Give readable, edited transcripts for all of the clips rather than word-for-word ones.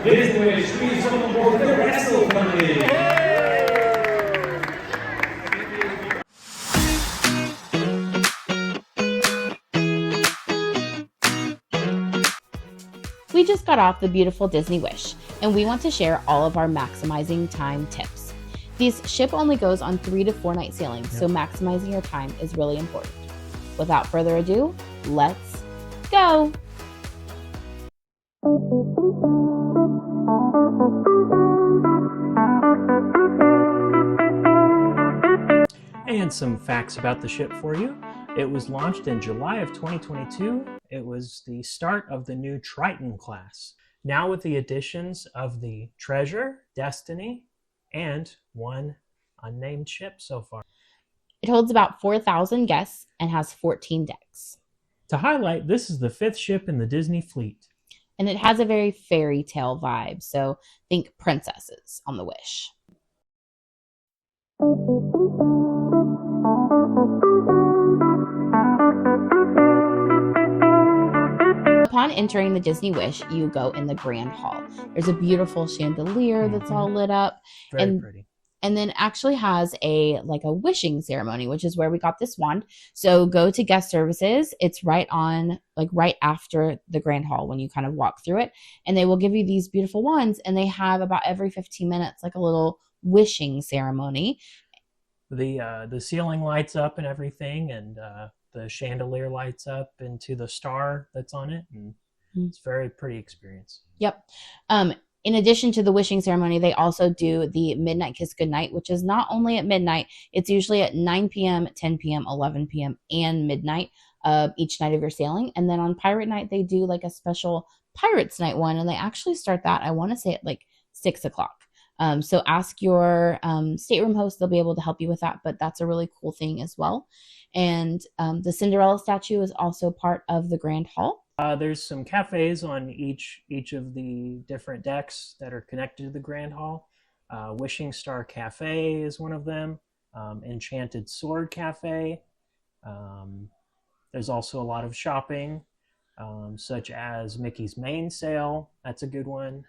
Disney Wish, please welcome aboard the Wrestle Company. We just got off the beautiful Disney Wish, and we want to share all of our maximizing time tips. This ship only goes on 3 to 4 night sailings, so maximizing your time is really important. Without further ado, let's go! And some facts about the ship for you. It was launched in July of 2022. It was the start of the new Triton class. Now with the additions of the Treasure, Destiny, and one unnamed ship so far. It holds about 4,000 guests and has 14 decks. To highlight, this is the 5th ship in the Disney fleet. And it has a very fairy tale vibe, so think princesses on the Wish. Upon entering the Disney Wish, you go in the Grand Hall. There's a beautiful chandelier that's all lit up. Very pretty. And then actually has a wishing ceremony, which is where we got this wand. So go to guest services. It's right after the Grand Hall when you kind of walk through it. And they will give you these beautiful wands. And they have about every 15 minutes, like a little wishing ceremony. The ceiling lights up and everything, and the chandelier lights up into the star that's on it. And it's a very pretty experience. Yep. In addition to the wishing ceremony, they also do the Midnight Kiss Goodnight, which is not only at midnight, it's usually at 9 p.m., 10 p.m., 11 p.m., and midnight each night of your sailing. And then on Pirate Night, they do like a special Pirates Night one, and they actually start that, I want to say, at like 6 o'clock. So ask your stateroom host. They'll be able to help you with that, but that's a really cool thing as well. And the Cinderella statue is also part of the Grand Hall. There's some cafes on each of the different decks that are connected to the Grand Hall. Wishing Star Cafe is one of them. Enchanted Sword Cafe. There's also a lot of shopping, such as Mickey's Main Sale. That's a good one.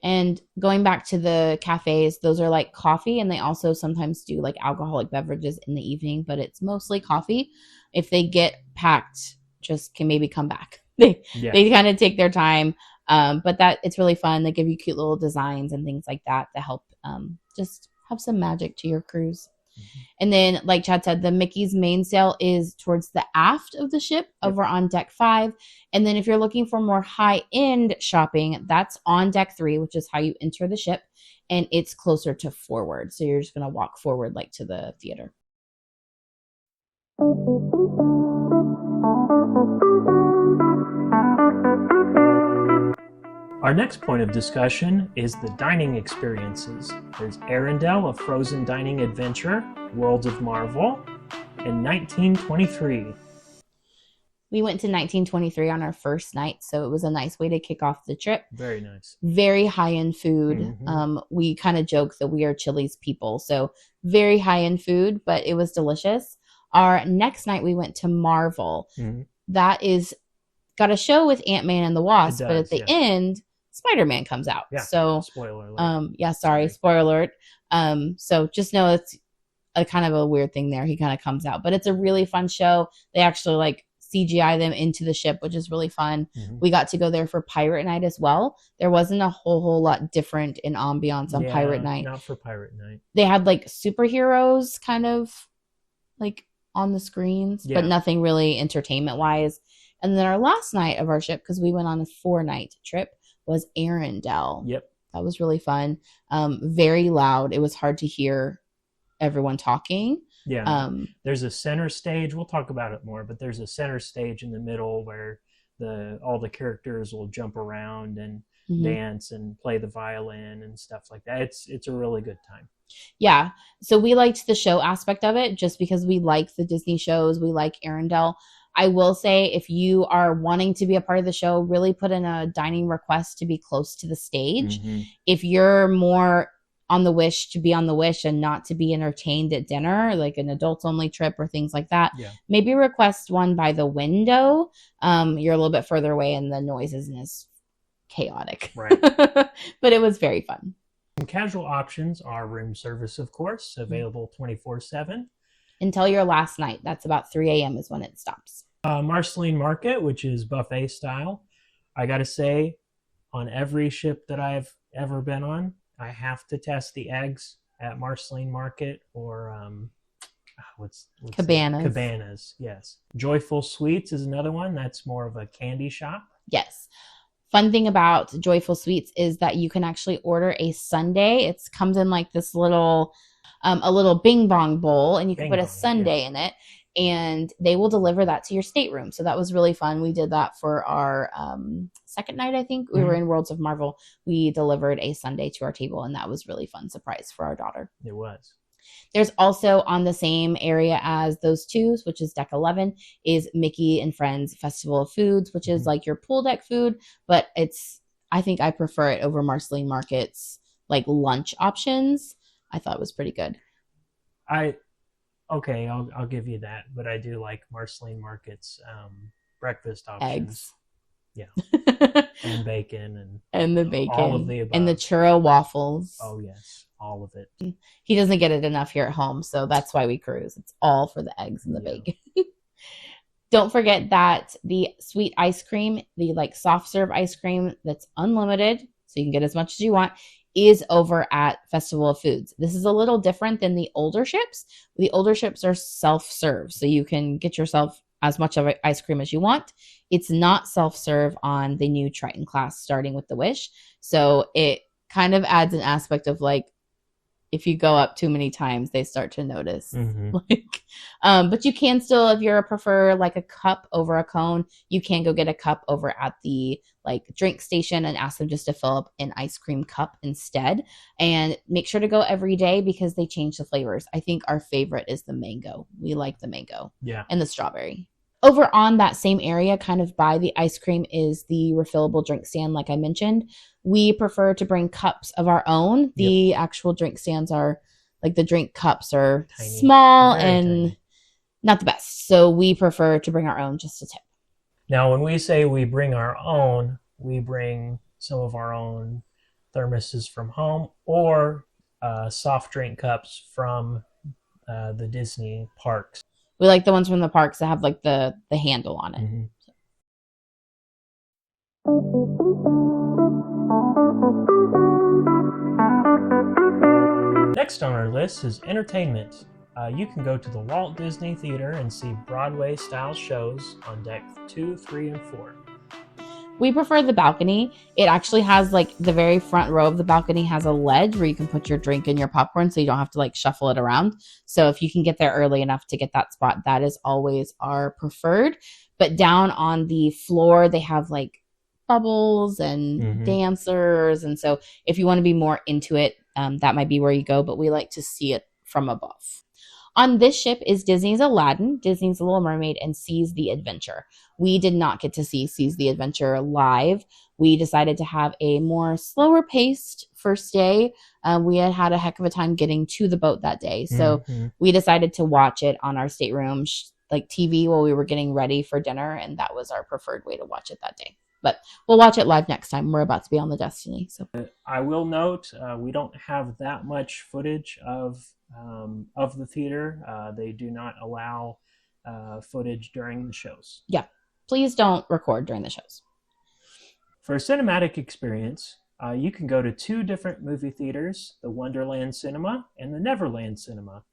And going back to the cafes, those are like coffee, and they also sometimes do like alcoholic beverages in the evening, but it's mostly coffee. If they get packed, just can maybe come back. They kind of take their time, but it's really fun. They give you cute little designs and things like that to help just have some magic to your cruise. And then, like Chad said, the Mickey's Main Sail is towards the aft of the ship over on deck 5. And then if you're looking for more high-end shopping, that's on deck 3, which is how you enter the ship. And it's closer to forward. So you're just going to walk forward like to the theater. Our next point of discussion is the dining experiences. There's Arendelle, a frozen dining adventure, Worlds of Marvel, and 1923. We went to 1923 on our first night, so it was a nice way to kick off the trip. Very nice. Very high-end food. We kind of joke that we are Chili's people, so very high-end food, but it was delicious. Our next night, we went to Marvel. That is got a show with Ant-Man and the Wasp, but at the end, Spider-Man comes out. Yeah. So, spoiler alert. Spoiler alert. So just know it's a kind of a weird thing there. He kind of comes out, but it's a really fun show. They actually like CGI them into the ship, which is really fun. We got to go there for Pirate Night as well. There wasn't a whole lot different in ambiance on Pirate Night. Not for Pirate Night. They had like superheroes kind of like on the screens, but nothing really entertainment wise. And then our last night of our ship, because we went on a 4-night trip, was Arendelle. Yep. That was really fun. Very loud. It was hard to hear everyone talking. Yeah. There's a center stage. We'll talk about it more, but there's a center stage in the middle where all the characters will jump around and dance and play the violin and stuff like that. It's a really good time. Yeah. So we liked the show aspect of it just because we like the Disney shows. We like Arendelle. I will say if you are wanting to be a part of the show, really put in a dining request to be close to the stage. If you're more on the Wish to be on the Wish and not to be entertained at dinner, like an adults only trip or things like that, maybe request one by the window. You're a little bit further away and the noise isn't as chaotic. Right. But it was very fun. Some casual options are room service, of course, available 24/7. Until your last night. That's about 3 a.m. is when it stops. Marceline Market, which is buffet style. I got to say, on every ship that I've ever been on, I have to test the eggs at Marceline Market or what's Cabanas. Cabanas, yes. Joyful Sweets is another one. That's more of a candy shop. Yes. Fun thing about Joyful Sweets is that you can actually order a sundae. It comes in like this little, a little bing bong bowl, and you can put a sundae in it, and they will deliver that to your stateroom. So that was really fun. We did that for our second night, I think. We were in Worlds of Marvel. We delivered a sundae to our table, and that was really fun surprise for our daughter. It was. There's also on the same area as those two, which is deck 11, is Mickey and Friends Festival of Foods, which is like your pool deck food, but I think I prefer it over Marceline Market's like lunch options. I thought it was pretty good. Okay, I'll give you that, but I do like Marceline Market's breakfast options. Eggs. Yeah. And bacon and the bacon. All of the above. And the churro waffles. Oh, yes. All of it. He doesn't get it enough here at home, so that's why we cruise. It's all for the eggs and the bacon. Don't forget that the sweet ice cream, the like soft serve ice cream that's unlimited, so you can get as much as you want, is over at Festival of Foods. This is a little different than the older ships. The older ships are self-serve, so you can get yourself as much of ice cream as you want. It's not self-serve on the new Triton class starting with the Wish. So it kind of adds an aspect of like, if you go up too many times, they start to notice. But you can still, if you prefer like a cup over a cone, you can go get a cup over at the like drink station and ask them just to fill up an ice cream cup instead. And make sure to go every day because they change the flavors. I think our favorite is the mango. We like the mango. Yeah. And the strawberry. Over on that same area, kind of by the ice cream, is the refillable drink stand, like I mentioned. We prefer to bring cups of our own. The actual drink stands are, like the drink cups are tiny, small and tiny. Not the best. So we prefer to bring our own, just a tip. Now, when we say we bring our own, we bring some of our own thermoses from home or soft drink cups from the Disney parks. We like the ones from the parks that have like the handle on it. Next on our list is entertainment. You can go to the Walt Disney Theater and see Broadway-style shows on deck 2, 3, and 4. We prefer the balcony. It actually has like the very front row of the balcony has a ledge where you can put your drink and your popcorn so you don't have to like shuffle it around. So if you can get there early enough to get that spot, that is always our preferred. But down on the floor, they have like bubbles and dancers. And so if you want to be more into it, that might be where you go. But we like to see it from above. On this ship is Disney's Aladdin, Disney's Little Mermaid, and Seas the Adventure. We did not get to see Seas the Adventure live. We decided to have a more slower paced first day. We had a heck of a time getting to the boat that day. So we decided to watch it on our stateroom, like TV, while we were getting ready for dinner. And that was our preferred way to watch it that day. But we'll watch it live next time. We're about to be on the Destiny. So I will note we don't have that much footage of the theater. They do not allow footage during the shows. Yeah, please don't record during the shows. For a cinematic experience, you can go to 2 different movie theaters, the Wonderland Cinema and the Neverland Cinema.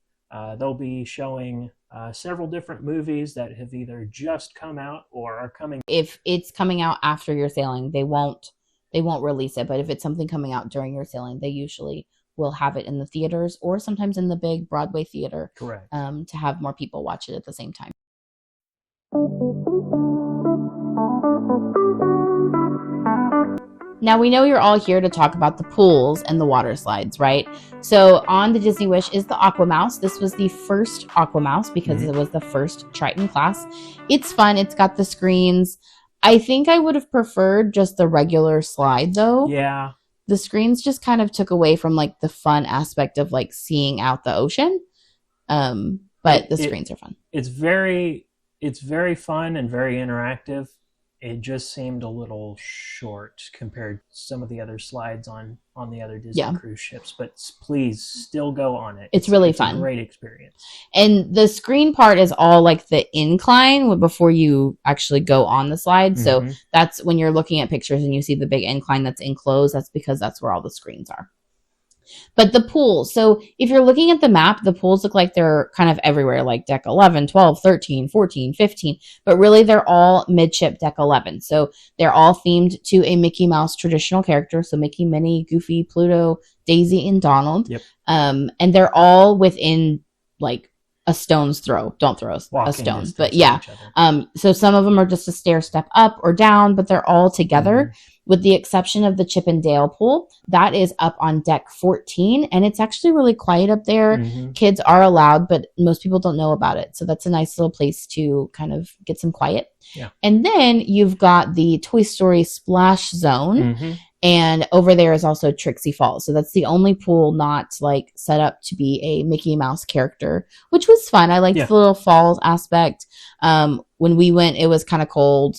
They'll be showing several different movies that have either just come out or are coming. If it's coming out after you're sailing, they won't release it. But if it's something coming out during your sailing, they usually will have it in the theaters or sometimes in the big Broadway theater. Correct. To have more people watch it at the same time. Now, we know you're all here to talk about the pools and the water slides, right? So on the Disney Wish is the AquaMouse. This was the first AquaMouse because it was the first Triton class. It's fun. It's got the screens. I think I would have preferred just the regular slide, though. Yeah. The screens just kind of took away from like the fun aspect of like seeing out the ocean. But the screens are fun. It's very fun and very interactive. it just seemed a little short compared to some of the other slides on the other Disney cruise ships. But please still go on it. It's really fun. It's a great experience. And the screen part is all like the incline before you actually go on the slide. So that's when you're looking at pictures and you see the big incline that's enclosed. That's because that's where all the screens are. But the pools, so if you're looking at the map, the pools look like they're kind of everywhere, like deck 11, 12, 13, 14, 15, but really they're all midship deck 11. So they're all themed to a Mickey Mouse traditional character. So Mickey, Minnie, Goofy, Pluto, Daisy, and Donald. Yep. And they're all within like a stone's throw. Don't throw a stone, but yeah. So some of them are just a stair step up or down, but they're all together. With the exception of the Chip and Dale pool, that is up on deck 14, and it's actually really quiet up there. Kids are allowed, but most people don't know about it. So that's a nice little place to kind of get some quiet. Yeah. And then you've got the Toy Story Splash Zone, and over there is also Trixie Falls. So that's the only pool not like set up to be a Mickey Mouse character, which was fun. I liked the little falls aspect. When we went, it was kind of cold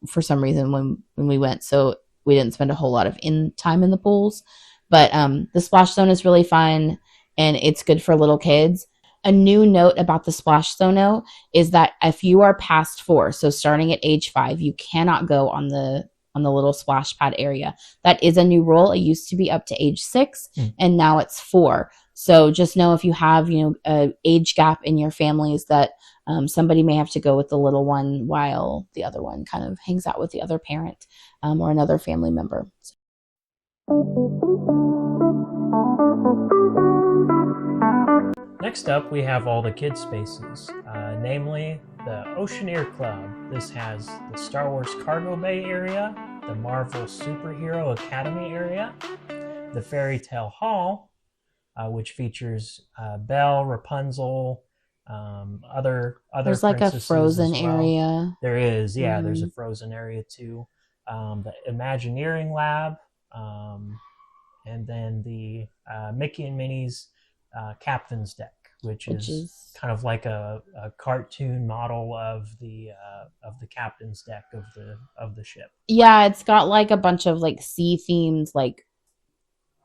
for some reason when we went, so we didn't spend a whole lot of time in the pools. But the Splash Zone is really fun, and it's good for little kids. A new note about the Splash Zone though, is that if you are past 4, so starting at age 5, you cannot go on the little splash pad area. That is a new rule. It used to be up to age 6, and now it's 4. So just know if you have, a age gap in your families that somebody may have to go with the little one while the other one kind of hangs out with the other parent or another family member. Next up, we have all the kids' spaces, namely the Oceaneer Club. This has the Star Wars Cargo Bay area, the Marvel Superhero Academy area, the Fairy Tale Hall, which features Belle, Rapunzel, other there's like a Frozen area. There is, there's a Frozen area too. The Imagineering Lab, and then the Mickey and Minnie's Captain's Deck, which is kind of like a cartoon model of the Captain's Deck of the ship. Yeah, it's got like a bunch of like sea themed like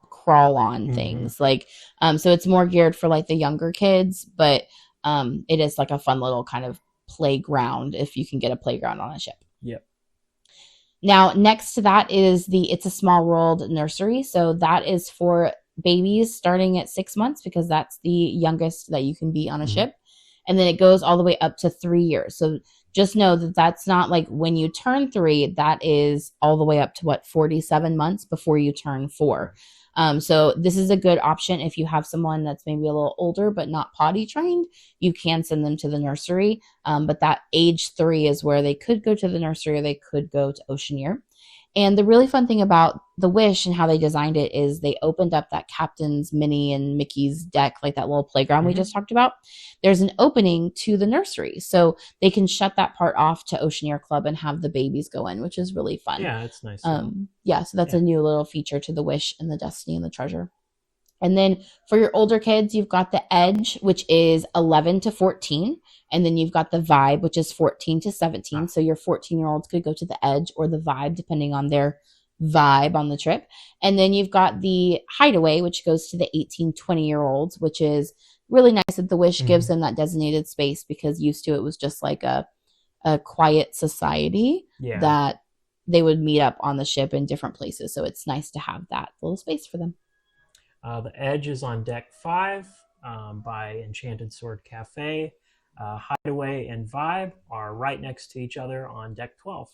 crawl on things, like so it's more geared for like the younger kids, but it is like a fun little kind of playground if you can get a playground on a ship. Yep. Now, next to that is the It's a Small World nursery. So that is for babies starting at 6 months, because that's the youngest that you can be on a ship. And then it goes all the way up to 3 years. So just know that that's not like when you turn 3, that is all the way up to 47 months before you turn 4. So this is a good option if you have someone that's maybe a little older but not potty trained. You can send them to the nursery, but that age 3 is where they could go to the nursery or they could go to Oceaneer. And the really fun thing about the Wish and how they designed it is they opened up that Captain's, Minnie, and Mickey's deck, like that little playground we just talked about. There's an opening to the nursery, so they can shut that part off to Oceaneer Club and have the babies go in, which is really fun. Yeah, it's nice. So that's a new little feature to the Wish and the Destiny and the Treasure. And then for your older kids, you've got the Edge, which is 11 to 14. And then you've got the Vibe, which is 14 to 17. So your 14-year-olds could go to the Edge or the Vibe, depending on their vibe on the trip. And then you've got the Hideaway, which goes to the 18, 20-year-olds, which is really nice that the Wish gives them that designated space, because used to it was just like a quiet society that they would meet up on the ship in different places. So it's nice to have that little space for them. The Edge is on deck 5 by Enchanted Sword Cafe. Hideaway and Vibe are right next to each other on deck 12.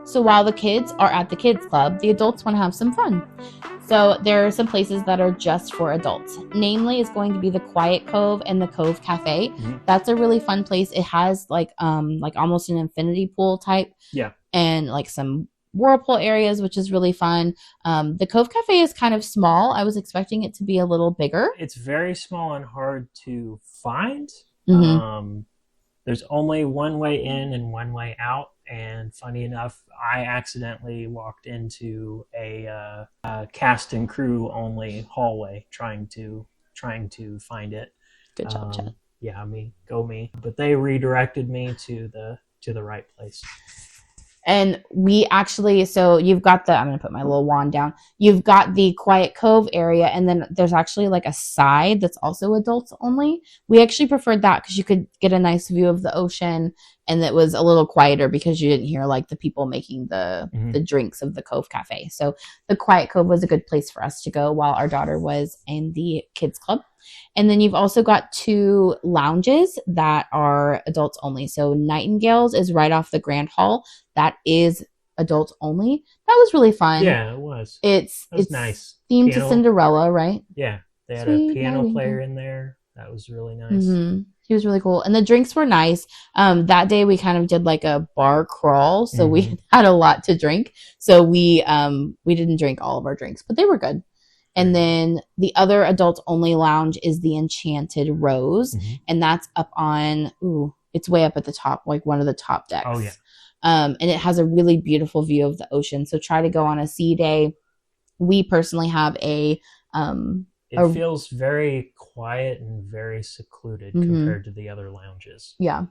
So while the kids are at the kids club, the adults want to have some fun. So there are some places that are just for adults. Namely, is going to be the Quiet Cove and the Cove Cafe. That's a really fun place. It has like almost an infinity pool type. Yeah. And like some whirlpool areas, which is really fun. The Cove Cafe is kind of small. I was expecting it to be a little bigger. It's very small and hard to find. There's only one way in and one way out. And funny enough, I accidentally walked into a cast and crew only hallway trying to find it. Good job, Chad. Yeah, go me. But they redirected me to the right place. And we actually, so you've got I'm going to put my little wand down. You've got the Quiet Cove area, and then there's actually like a side that's also adults only. We actually preferred that because you could get a nice view of the ocean, and it was a little quieter because you didn't hear like the people making the drinks of the Cove Cafe. So the Quiet Cove was a good place for us to go while our daughter was in the kids club. And then you've also got 2 lounges that are adults only. So Nightingale's is right off the Grand Hall. That is adults only. That was really fun. Yeah, it was. It's nice. Themed to Cinderella, right? Yeah, they had Sweet a piano Nightingale. player in there. That was really nice. Mm-hmm. He was really cool. And the drinks were nice. That day we kind of did like a bar crawl. So we had a lot to drink. So we didn't drink all of our drinks, but they were good. And then the other adults only lounge is the Enchanted Rose. And that's up on, it's way up at the top, like one of the top decks. Oh, yeah. And it has a really beautiful view of the ocean. So try to go on a sea day. We personally have it feels very quiet and very secluded compared to the other lounges. Yeah.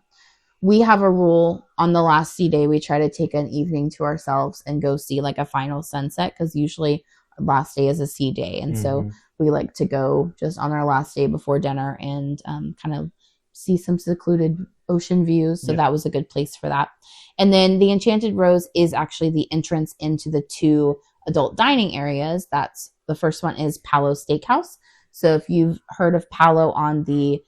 We have a rule on the last sea day. We try to take an evening to ourselves and go see like a final sunset, because usually last day is a sea day. And so we like to go just on our last day before dinner and kind of see some secluded ocean views. So that was a good place for that. And then the Enchanted Rose is actually the entrance into the 2 adult dining areas. That's the first one is Palo Steakhouse. So if you've heard of Palo on the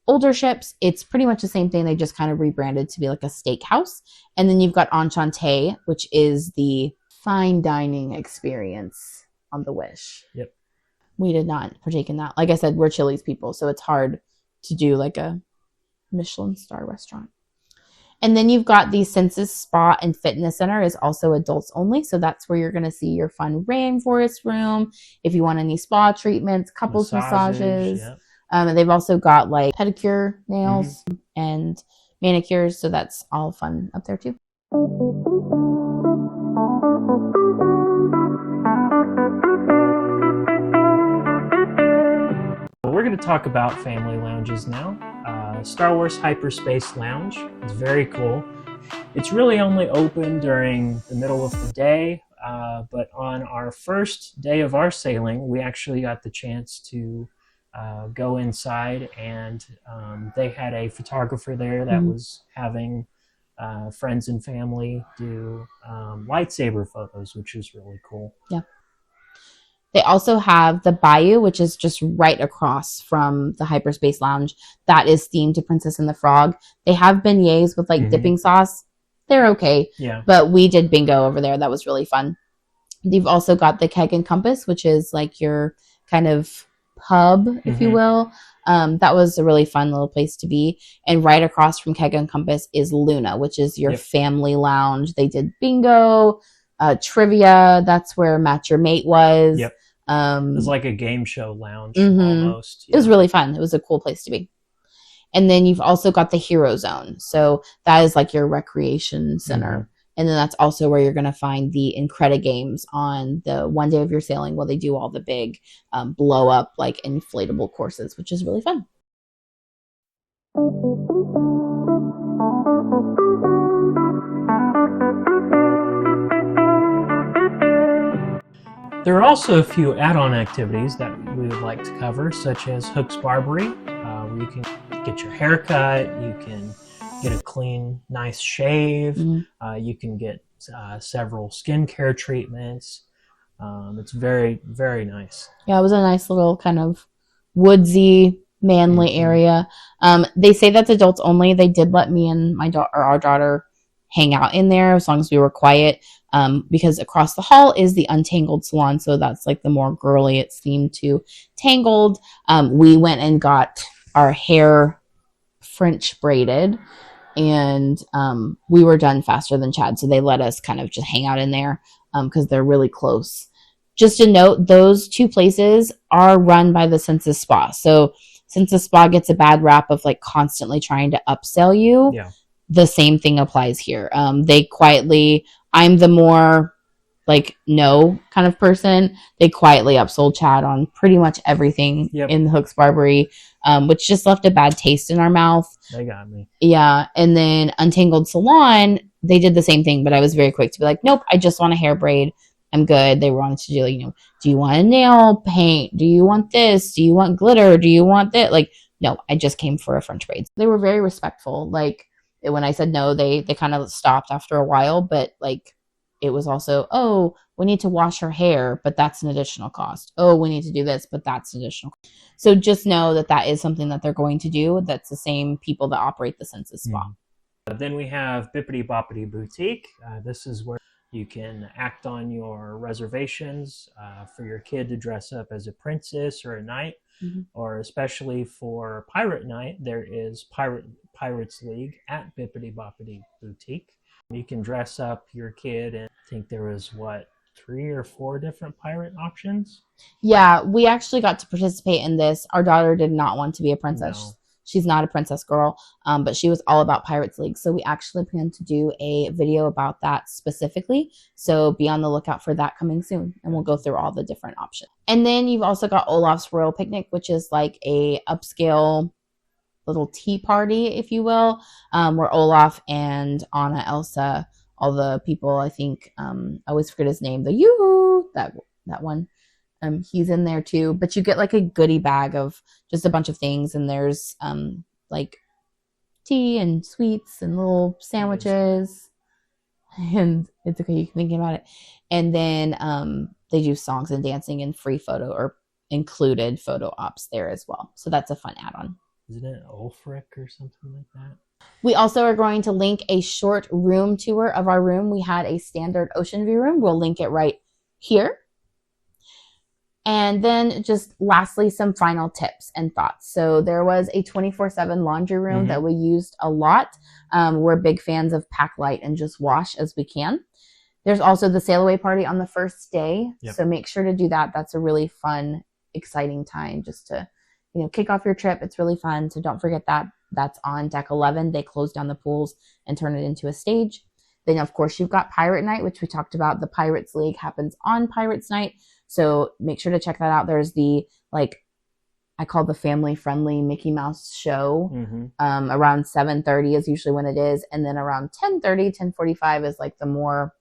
older ships, it's pretty much the same thing. They just kind of rebranded to be like a steakhouse. And then you've got Enchante, which is the fine dining experience on the Wish. Yep. We did not partake in that. Like I said, we're Chili's people, so it's hard to do like a Michelin star restaurant. And then you've got the Senses Spa and Fitness Center is also adults only. So that's where you're going to see your fun rainforest room. If you want any spa treatments, couples massages. Yep. And they've also got like pedicure, nails, and manicures. So that's all fun up there too. We're going to talk about family lounges now. Star Wars Hyperspace Lounge is very cool. It's really only open during the middle of the day, but on our first day of our sailing, we actually got the chance to go inside, and they had a photographer there that was having friends and family do lightsaber photos, which is really cool. Yeah. They also have the Bayou, which is just right across from the Hyperspace Lounge. That is themed to Princess and the Frog. They have beignets with like dipping sauce. They're okay. Yeah. But we did bingo over there. That was really fun. You've also got the Keg and Compass, which is like your kind of pub, if you will. That was a really fun little place to be. And right across from Keg and Compass is Luna, which is your family lounge. They did bingo, trivia. That's where Match Your Mate was. Yep. It was like a game show lounge almost. It was really fun. It was a cool place to be. And then you've also got the Hero Zone. So that is like your recreation center. And then that's also where you're going to find the Enchante games on the one day of your sailing while they do all the big blow up like inflatable courses, which is really fun. There are also a few add-on activities that we would like to cover, such as Hook's Barbery, where you can get your hair cut, you can get a clean, nice shave, you can get several skincare treatments. It's very, very nice. Yeah, it was a nice little kind of woodsy, manly area. They say that's adults only. They did let me and our daughter hang out in there as long as we were quiet. Because across the hall is the Untangled Salon, so that's like the more girly. It's themed to Tangled. We went and got our hair French braided, and we were done faster than Chad, so they let us kind of just hang out in there because they're really close. Just a note, those 2 places are run by the Senses Spa. So Senses Spa gets a bad rap of like constantly trying to upsell you. Yeah. The same thing applies here. They quietly... I'm the more like no kind of person, they quietly upsold Chad on pretty much everything in Hooks Barbary, which just left a bad taste in our mouth. They got me. Yeah. And then Untangled Salon, they did the same thing, but I was very quick to be like, nope, I just want a hair braid. I'm good. They wanted to do like, you know, do you want a nail paint? Do you want this? Do you want glitter? Do you want that? Like, no, I just came for a French braid. They were very respectful. Like when I said no, they kind of stopped after a while, but like, it was also, oh, we need to wash her hair, but that's an additional cost. Oh, we need to do this, but that's an additional cost. So just know that that is something that they're going to do. That's the same people that operate the Senses Spa. Then we have Bippity Boppity Boutique. This is where you can act on your reservations for your kid to dress up as a princess or a knight, or especially for Pirate Night, there is Pirates League at Bippity Boppity Boutique. You can dress up your kid, and I think there was, 3 or 4 different pirate options? Yeah, we actually got to participate in this. Our daughter did not want to be a princess. No. She's not a princess girl, but she was all about Pirates League. So we actually plan to do a video about that specifically. So be on the lookout for that coming soon, and we'll go through all the different options. And then you've also got Olaf's Royal Picnic, which is like a upscale little tea party, if you will, where Olaf and Anna, Elsa, all the people, I think, I always forget his name, the yoo-hoo, that one, he's in there too. But you get like a goodie bag of just a bunch of things, and there's like tea and sweets and little sandwiches, and it's okay, you can think about it. And then they do songs and dancing and free photo or included photo ops there as well. So that's a fun add-on. Isn't it Ulfric or something like that? We also are going to link a short room tour of our room. We had a standard ocean view room. We'll link it right here. And then just lastly, some final tips and thoughts. So there was a 24/7 laundry room that we used a lot. We're big fans of pack light and just wash as we can. There's also the sail away party on the first day. So make sure to do that. That's a really fun, exciting time just to, you know, kick off your trip. It's really fun. So don't forget that. That's on deck 11. They close down the pools and turn it into a stage. Then, of course, you've got Pirate Night, which we talked about. The Pirates League happens on Pirates Night. So make sure to check that out. There's the, like, I call the family-friendly Mickey Mouse show. Around 7:30 is usually when it is. And then around 10:30, 10:45 is, like, the more,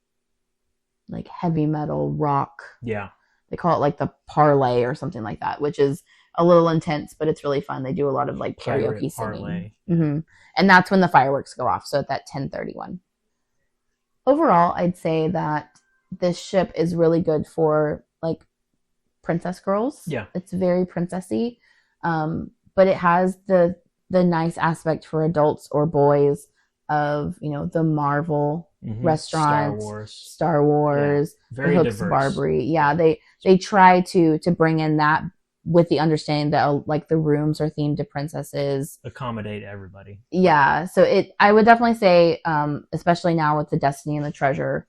like, heavy metal rock. Yeah. They call it, like, the parlay or something like that, which is a little intense, but it's really fun. They do a lot of, like, karaoke singing. And that's when the fireworks go off. So at that 10:31. Overall, I'd say that this ship is really good for, like, princess girls. Yeah. It's very princessy. But it has the nice aspect for adults or boys of, you know, the Marvel restaurant, Star Wars, very the Hooks Barbary. Yeah, they try to bring in that with the understanding that, like, the rooms are themed to princesses. Accommodate everybody. Yeah, so I would definitely say, especially now with the Destiny and the Treasure,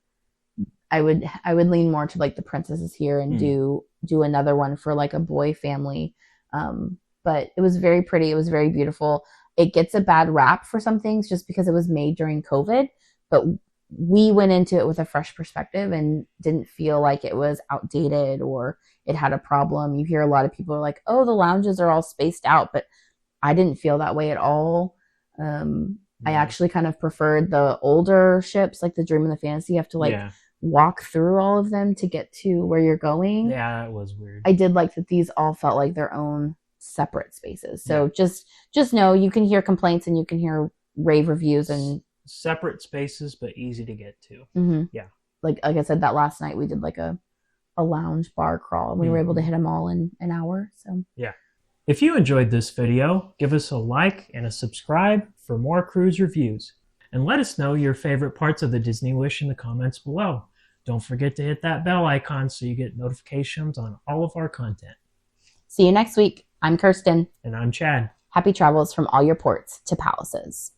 I would lean more to, like, the princesses here and do another one for, like, a boy family. But it was very pretty. It was very beautiful. It gets a bad rap for some things just because it was made during COVID, but we went into it with a fresh perspective and didn't feel like it was outdated or it had a problem. You hear a lot of people are like, oh, the lounges are all spaced out, but I didn't feel that way at all. I actually kind of preferred the older ships, like the Dream and the Fantasy. You have to walk through all of them to get to where you're going. Yeah, that was weird. I did like that these all felt like their own separate spaces. So just know you can hear complaints and you can hear rave reviews and separate spaces, but easy to get to. Yeah. Like I said, that last night we did like a lounge bar crawl and we were able to hit them all in an hour. So yeah. If you enjoyed this video, give us a like and a subscribe for more cruise reviews. And let us know your favorite parts of the Disney Wish in the comments below. Don't forget to hit that bell icon so you get notifications on all of our content. See you next week. I'm Kirsten. And I'm Chad. Happy travels from all your ports to palaces.